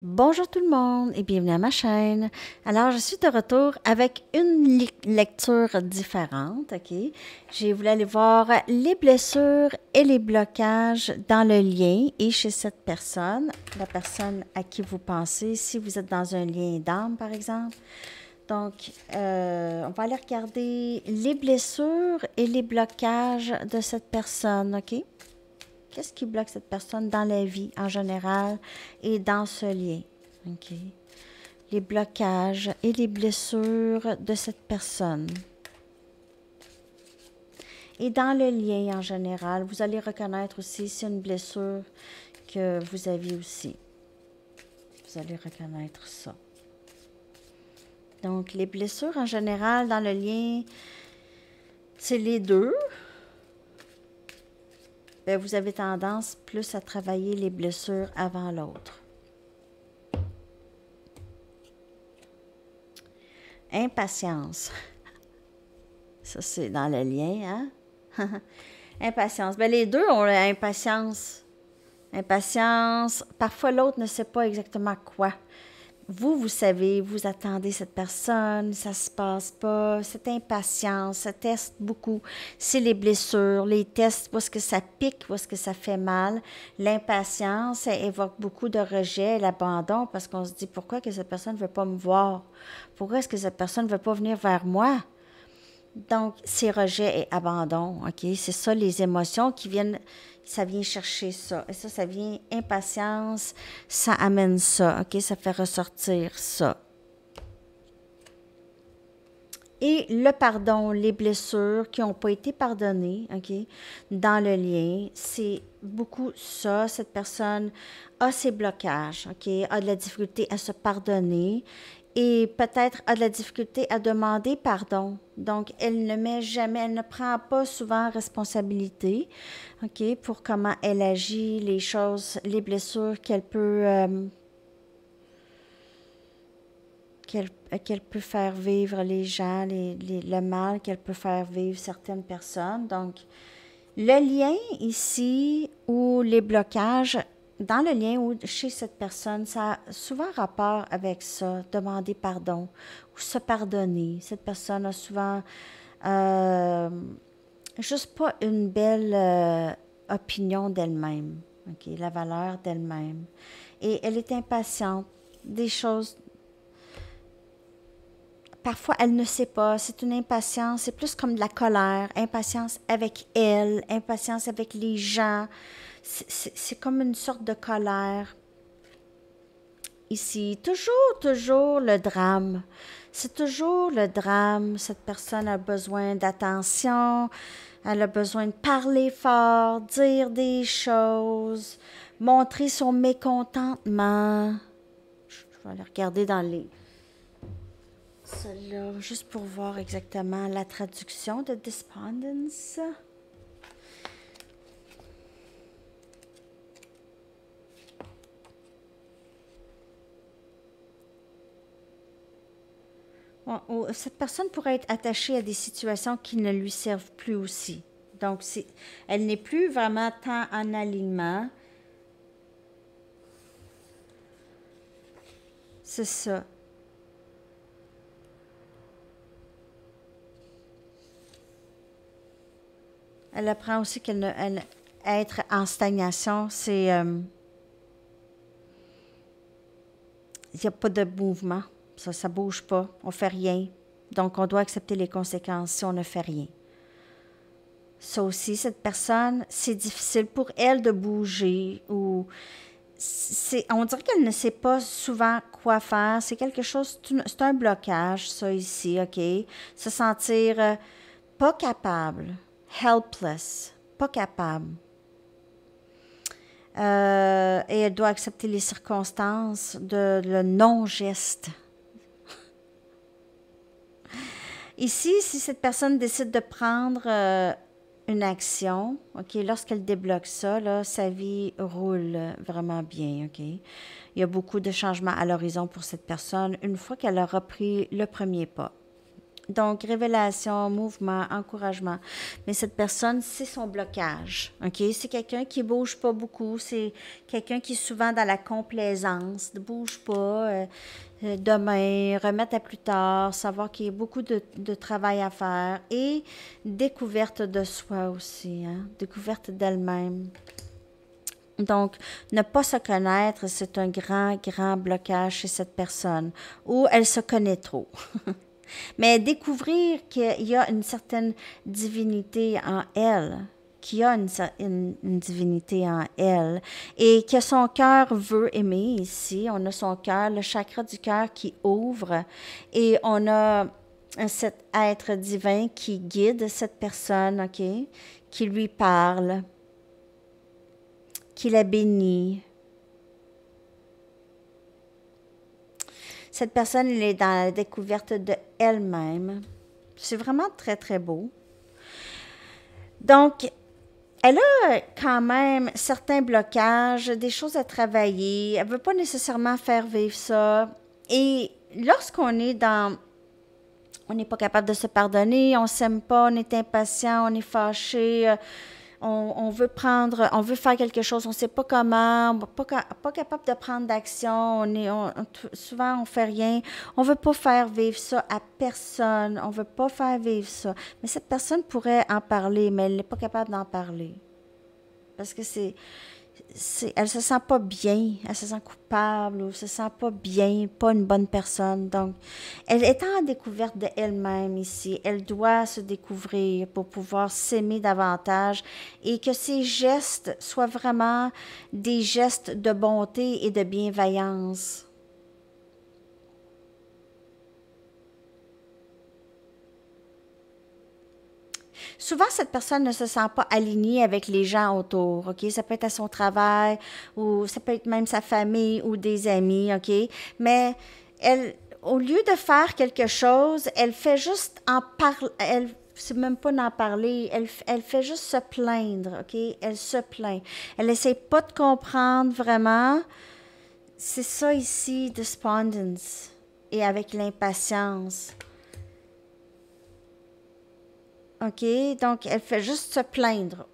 Bonjour tout le monde et bienvenue à ma chaîne. Alors, je suis de retour avec une lecture différente, OK? J'ai voulu aller voir les blessures et les blocages dans le lien et chez cette personne, la personne à qui vous pensez, si vous êtes dans un lien d'âme, par exemple. Donc, on va aller regarder les blessures et les blocages de cette personne, OK? Qu'est-ce qui bloque cette personne dans la vie en général et dans ce lien? OK. Les blocages et les blessures de cette personne. Et dans le lien en général, vous allez reconnaître aussi si c'est une blessure que vous aviez aussi. Vous allez reconnaître ça. Donc, les blessures en général dans le lien, c'est les deux. Bien, vous avez tendance plus à travailler les blessures avant l'autre. Impatience. Ça, c'est dans le lien, hein? Impatience. Bien, les deux ont l'impatience. Impatience. Parfois, l'autre ne sait pas exactement quoi. Vous savez, vous attendez cette personne, ça se passe pas. Cette impatience, ça teste beaucoup. C'est les blessures, les tests, où est-ce que ça pique, où est-ce que ça fait mal. L'impatience, ça évoque beaucoup de rejet et l'abandon parce qu'on se dit pourquoi que cette personne ne veut pas me voir? Pourquoi est-ce que cette personne ne veut pas venir vers moi? Donc, c'est rejet et abandon, OK? C'est ça, les émotions qui viennent, ça vient chercher ça. Et ça vient impatience, ça amène ça, OK? Ça fait ressortir ça. Et le pardon, les blessures qui n'ont pas été pardonnées, OK, dans le lien, c'est beaucoup ça. Cette personne a ses blocages, OK, a de la difficulté à se pardonner et peut-être a de la difficulté à demander pardon. Donc, elle ne met jamais, elle ne prend pas souvent responsabilité, OK, pour comment elle agit, les choses, les blessures qu'elle peut faire vivre les gens, le mal qu'elle peut faire vivre certaines personnes. Donc, le lien ici ou les blocages, dans le lien ou chez cette personne, ça a souvent rapport avec ça, demander pardon ou se pardonner. Cette personne a souvent euh, juste pas une belle opinion d'elle-même, okay, la valeur d'elle-même. Et elle est impatiente des choses. Parfois, elle ne sait pas. C'est une impatience. C'est plus comme de la colère. Impatience avec elle, impatience avec les gens. C'est comme une sorte de colère. Ici, toujours le drame. C'est toujours le drame. Cette personne a besoin d'attention. Elle a besoin de parler fort, dire des choses, montrer son mécontentement. Je vais aller regarder dans les celle-là, juste pour voir exactement la traduction de despondence. Cette personne pourrait être attachée à des situations qui ne lui servent plus aussi. Donc, elle n'est plus vraiment tant en alignement. C'est ça. Elle apprend aussi être en stagnation, c'est il n'y a pas de mouvement. Ça ne bouge pas. On ne fait rien. Donc, on doit accepter les conséquences si on ne fait rien. Ça aussi, cette personne, c'est difficile pour elle de bouger ou on dirait qu'elle ne sait pas souvent quoi faire. C'est quelque chose, c'est un blocage, ça ici, OK? Se sentir pas capable, helpless, pas capable. Et elle doit accepter les circonstances de le non-geste. Ici, si cette personne décide de prendre une action, OK, lorsqu'elle débloque ça, là, sa vie roule vraiment bien, OK? Il y a beaucoup de changements à l'horizon pour cette personne une fois qu'elle aura pris le premier pas. Donc, révélation, mouvement, encouragement. Mais cette personne, c'est son blocage. OK? C'est quelqu'un qui bouge pas beaucoup. C'est quelqu'un qui est souvent dans la complaisance. Ne bouge pas. Demain, remettre à plus tard. Savoir qu'il y a beaucoup de travail à faire. Et découverte de soi aussi. Hein? Découverte d'elle-même. Donc, ne pas se connaître, c'est un grand, grand blocage chez cette personne. Ou elle se connaît trop. Mais découvrir qu'il y a une certaine divinité en elle, qu'il y a une divinité en elle, et que son cœur veut aimer ici. On a son cœur, le chakra du cœur qui ouvre, et on a cet être divin qui guide cette personne, OK, qui lui parle, qui la bénit. Cette personne, elle est dans la découverte de elle-même. C'est vraiment très, très beau. Donc, elle a quand même certains blocages, des choses à travailler. Elle ne veut pas nécessairement faire vivre ça. Et lorsqu'on est dans... On n'est pas capable de se pardonner, on ne s'aime pas, on est impatient, on est fâché... On veut faire quelque chose, on ne sait pas comment, pas capable de prendre d'action, souvent on ne fait rien, on ne veut pas faire vivre ça à personne, on ne veut pas faire vivre ça. Mais cette personne pourrait en parler, mais elle n'est pas capable d'en parler. Parce que elle se sent pas bien, elle se sent coupable, ou se sent pas bien, pas une bonne personne. Donc, elle est en découverte d'elle-même ici. Elle doit se découvrir pour pouvoir s'aimer davantage et que ses gestes soient vraiment des gestes de bonté et de bienveillance. Souvent, cette personne ne se sent pas alignée avec les gens autour, OK? Ça peut être à son travail, ou ça peut être même sa famille ou des amis, OK? Mais elle, au lieu de faire quelque chose, elle fait juste en parler, c'est même pas d'en parler, elle fait juste se plaindre, OK? Elle se plaint. Elle essaie pas de comprendre vraiment. C'est ça ici, despondence, et avec l'impatience. OK? Donc, elle fait juste se plaindre.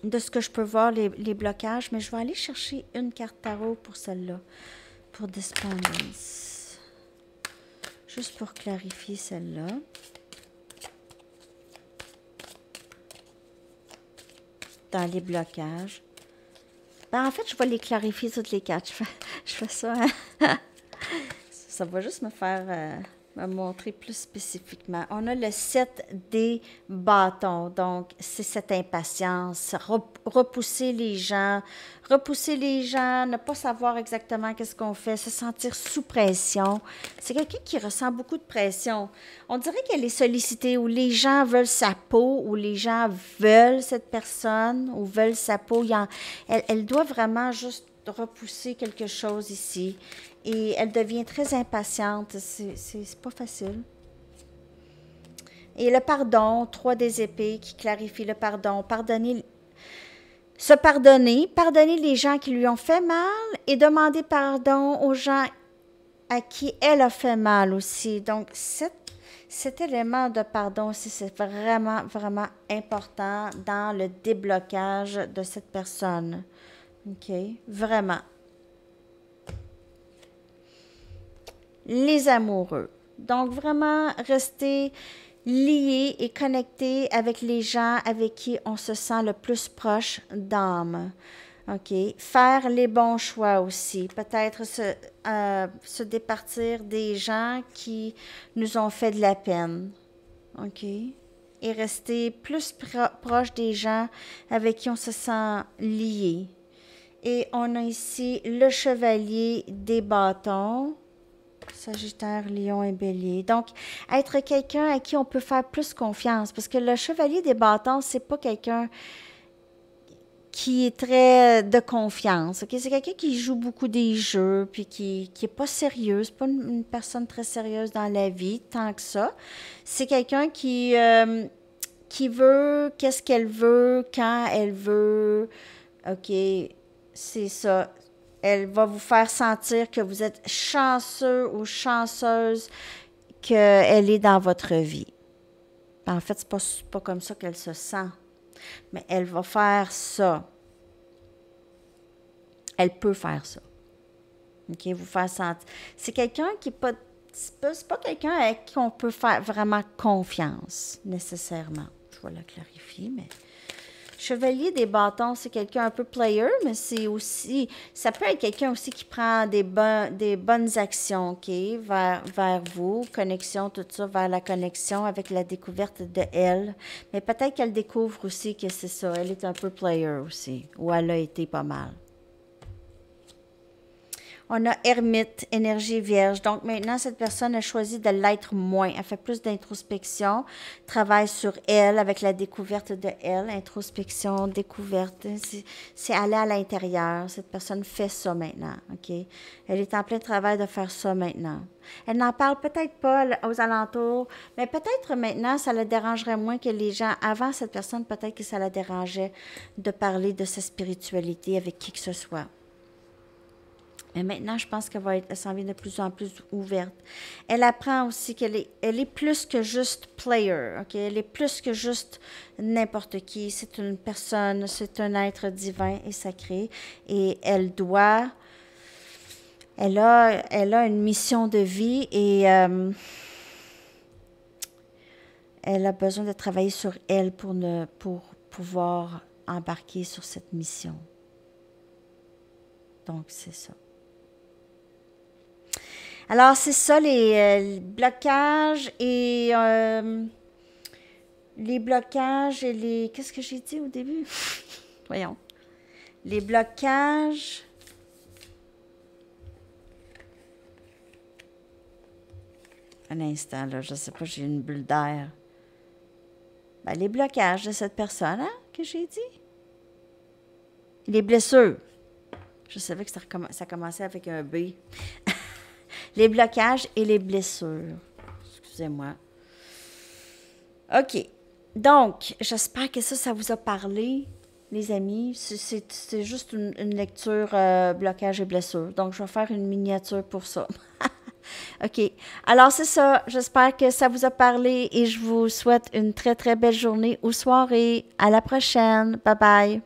De ce que je peux voir, les blocages, mais je vais aller chercher une carte tarot pour celle-là, pour Despondence. Juste pour clarifier celle-là. Dans les blocages. Ben, en fait, je vais les clarifier toutes les quatre. Je fais ça. Hein? Ça va juste me faire... me montrer plus spécifiquement. On a le 7 des bâtons, donc c'est cette impatience, repousser les gens, ne pas savoir exactement qu'est-ce qu'on fait, se sentir sous pression. C'est quelqu'un qui ressent beaucoup de pression. On dirait qu'elle est sollicitée, ou les gens veulent sa peau, ou les gens veulent cette personne, ou veulent sa peau. Elle doit vraiment juste repousser quelque chose ici. Et elle devient très impatiente. C'est pas facile. Et le pardon, 3 des épées qui clarifie le pardon. Se pardonner, pardonner les gens qui lui ont fait mal et demander pardon aux gens à qui elle a fait mal aussi. Donc, cet élément de pardon aussi, c'est vraiment, vraiment important dans le déblocage de cette personne. OK? Vraiment. Les amoureux. Donc, vraiment rester lié et connecté avec les gens avec qui on se sent le plus proche d'âme. OK? Faire les bons choix aussi. Peut-être se départir des gens qui nous ont fait de la peine. OK? Et rester plus proche des gens avec qui on se sent lié. Et on a ici le chevalier des bâtons. Sagittaire, Lion et Bélier. Donc, être quelqu'un à qui on peut faire plus confiance. Parce que le chevalier des bâtons, c'est pas quelqu'un qui est très de confiance. Okay? C'est quelqu'un qui joue beaucoup des jeux, puis qui est pas sérieux. C'est pas une personne très sérieuse dans la vie, tant que ça. C'est quelqu'un qui veut qu'est-ce qu'elle veut, quand elle veut. OK, c'est ça. elle va vous faire sentir que vous êtes chanceux ou chanceuse qu'elle est dans votre vie. En fait, c'est pas comme ça qu'elle se sent, mais elle va faire ça. Elle peut faire ça. OK? Vous faire sentir. C'est quelqu'un qui n'est pas... C'est pas quelqu'un avec qui on peut faire vraiment confiance, nécessairement. Je vais la clarifier, mais... Chevalier des bâtons, c'est quelqu'un un peu player, mais c'est aussi... Ça peut être quelqu'un aussi qui prend des bonnes actions, OK? Vers vous, connexion, tout ça, vers la connexion avec la découverte de elle. Mais peut-être qu'elle découvre aussi que c'est ça. Elle est un peu player aussi, ou elle a été pas mal. On a ermite, énergie vierge. Donc maintenant, cette personne a choisi de l'être moins. Elle fait plus d'introspection, travaille sur elle avec la découverte de elle. Introspection, découverte, c'est aller à l'intérieur. Cette personne fait ça maintenant, OK? Elle est en plein travail de faire ça maintenant. Elle n'en parle peut-être pas aux alentours, mais peut-être maintenant, ça la dérangerait moins que les gens. Avant, cette personne, peut-être que ça la dérangeait de parler de sa spiritualité avec qui que ce soit. Mais maintenant, je pense qu'elle s'en vient de plus en plus ouverte. Elle apprend aussi qu'elle est plus que juste player, OK? Elle est plus que juste n'importe qui. C'est une personne, c'est un être divin et sacré. Et elle a une mission de vie et elle a besoin de travailler sur elle pour pouvoir embarquer sur cette mission. Donc, c'est ça. Alors, c'est ça, les blocages et les... Qu'est-ce que j'ai dit au début? Voyons. Les blocages... Un instant, là, je ne sais pas, j'ai une bulle d'air. Ben, les blocages de cette personne, hein, que j'ai dit? Les blessures. Je savais que ça commençait avec un B. Les blocages et les blessures. Excusez-moi. OK. Donc, j'espère que ça vous a parlé, les amis. C'est juste une lecture blocage et blessures. Donc, je vais faire une miniature pour ça. OK. Alors, c'est ça. J'espère que ça vous a parlé et je vous souhaite une très, très belle journée ou soirée. À la prochaine. Bye bye.